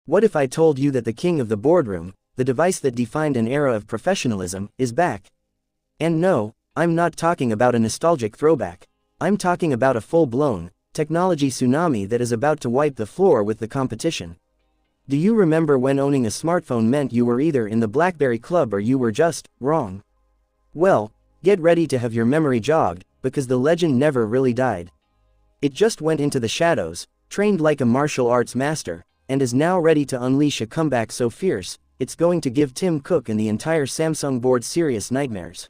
What if I told you that the king of the boardroom, the device that defined an era of professionalism, is back? And no, I'm not talking about a nostalgic throwback. I'm talking about a full-blown technology tsunami that is about to wipe the floor with the competition. Do you remember when owning a smartphone meant you were either in the BlackBerry club or you were just wrong? Well, get ready to have your memory jogged, because the legend never really died. It just went into the shadows, trained like a martial arts master, and is now ready to unleash a comeback so fierce, it's going to give Tim Cook and the entire Samsung board serious nightmares.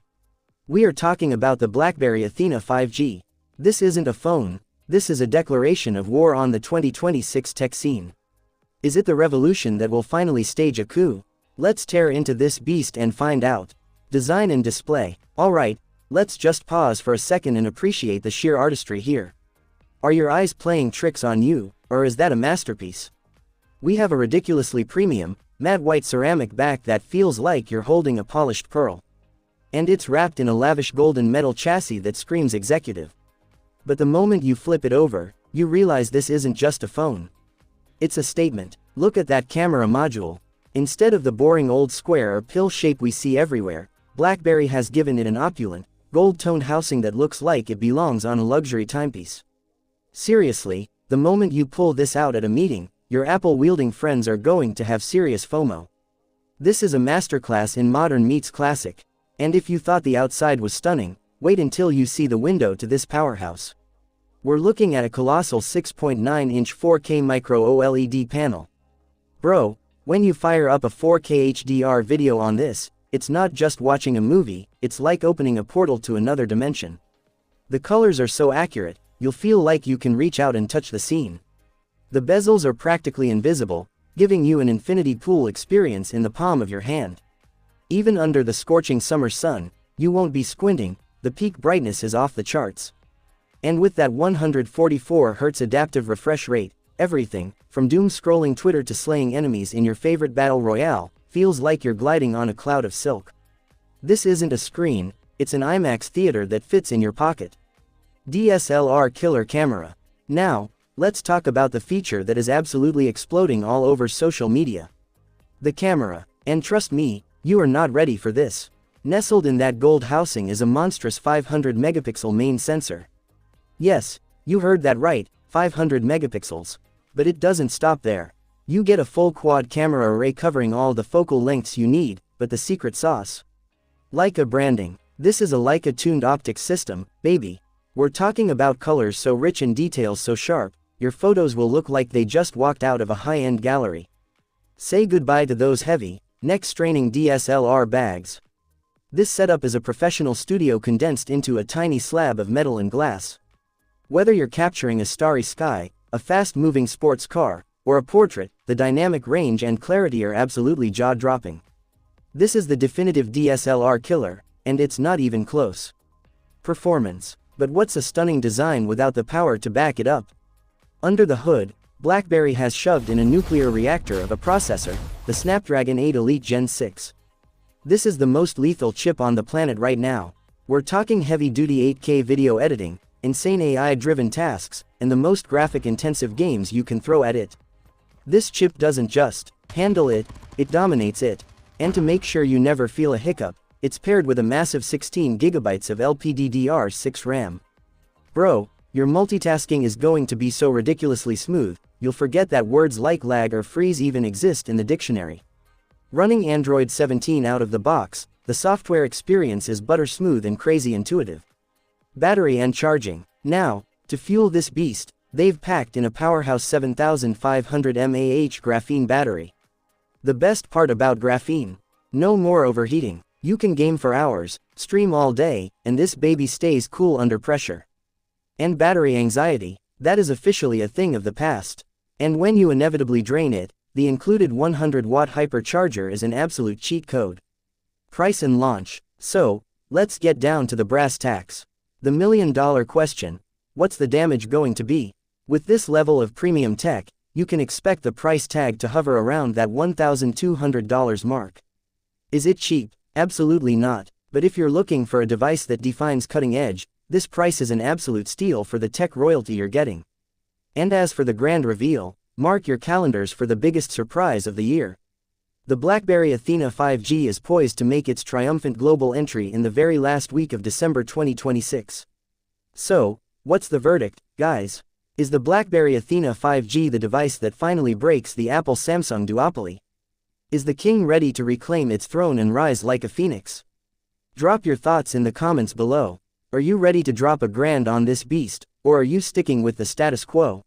We are talking about the BlackBerry Athena 5G. This isn't a phone, this is a declaration of war on the 2026 tech scene. Is it the revolution that will finally stage a coup? Let's tear into this beast and find out. Design and display. Alright, let's just pause for a second and appreciate the sheer artistry here. Are your eyes playing tricks on you, or is that a masterpiece? We have a ridiculously premium, matte white ceramic back that feels like you're holding a polished pearl. And it's wrapped in a lavish golden metal chassis that screams executive. But the moment you flip it over, you realize this isn't just a phone. It's a statement. Look at that camera module. Instead of the boring old square or pill shape we see everywhere, BlackBerry has given it an opulent, gold-toned housing that looks like it belongs on a luxury timepiece. Seriously, the moment you pull this out at a meeting, your Apple-wielding friends are going to have serious FOMO. This is a masterclass in modern meets classic. And if you thought the outside was stunning, wait until you see the window to this powerhouse. We're looking at a colossal 6.9-inch 4K micro OLED panel. Bro, when you fire up a 4K HDR video on this, it's not just watching a movie, it's like opening a portal to another dimension. The colors are so accurate, you'll feel like you can reach out and touch the scene. The bezels are practically invisible, giving you an infinity pool experience in the palm of your hand. Even under the scorching summer sun, you won't be squinting, the peak brightness is off the charts. And with that 144Hz adaptive refresh rate, everything, from doom-scrolling Twitter to slaying enemies in your favorite battle royale, feels like you're gliding on a cloud of silk. This isn't a screen, it's an IMAX theater that fits in your pocket. DSLR killer camera. Now, let's talk about the feature that is absolutely exploding all over social media. The camera. And trust me, you are not ready for this. Nestled in that gold housing is a monstrous 500 megapixel main sensor. Yes, you heard that right, 500 megapixels. But it doesn't stop there. You get a full quad camera array covering all the focal lengths you need, but the secret sauce? Leica branding. This is a Leica-tuned optics system, baby. We're talking about colors so rich and details so sharp, your photos will look like they just walked out of a high-end gallery. Say goodbye to those heavy, neck-straining DSLR bags. This setup is a professional studio condensed into a tiny slab of metal and glass. Whether you're capturing a starry sky, a fast-moving sports car, or a portrait, the dynamic range and clarity are absolutely jaw-dropping. This is the definitive DSLR killer, and it's not even close. Performance. But what's a stunning design without the power to back it up? Under the hood, BlackBerry has shoved in a nuclear reactor of a processor, the Snapdragon 8 Elite Gen 6. This is the most lethal chip on the planet right now. We're talking heavy-duty 8K video editing, insane AI-driven tasks, and the most graphic-intensive games you can throw at it. This chip doesn't just handle it, it dominates it. And to make sure you never feel a hiccup, it's paired with a massive 16 GB of LPDDR6 RAM. Bro, your multitasking is going to be so ridiculously smooth, you'll forget that words like lag or freeze even exist in the dictionary. Running Android 17 out of the box, the software experience is butter-smooth and crazy intuitive. Battery and charging. Now, to fuel this beast, they've packed in a powerhouse 7500 mAh graphene battery. The best part about graphene? No more overheating. You can game for hours, stream all day, and this baby stays cool under pressure. And battery anxiety, that is officially a thing of the past. And when you inevitably drain it, the included 100-watt hypercharger is an absolute cheat code. Price and launch. So, let's get down to the brass tacks. The million-dollar question: what's the damage going to be? With this level of premium tech, you can expect the price tag to hover around that $1,200 mark. Is it cheap? Absolutely not. But if you're looking for a device that defines cutting edge, this price is an absolute steal for the tech royalty you're getting. And as for the grand reveal, Mark your calendars for the biggest surprise of the year. The BlackBerry Athena 5G is poised to make its triumphant global entry in the very last week of December 2026. So, what's the verdict, guys? Is the BlackBerry Athena 5G the device that finally breaks the Apple-Samsung duopoly? Is the king ready to reclaim its throne and rise like a phoenix? Drop your thoughts in the comments below. Are you ready to drop a grand on this beast, or are you sticking with the status quo?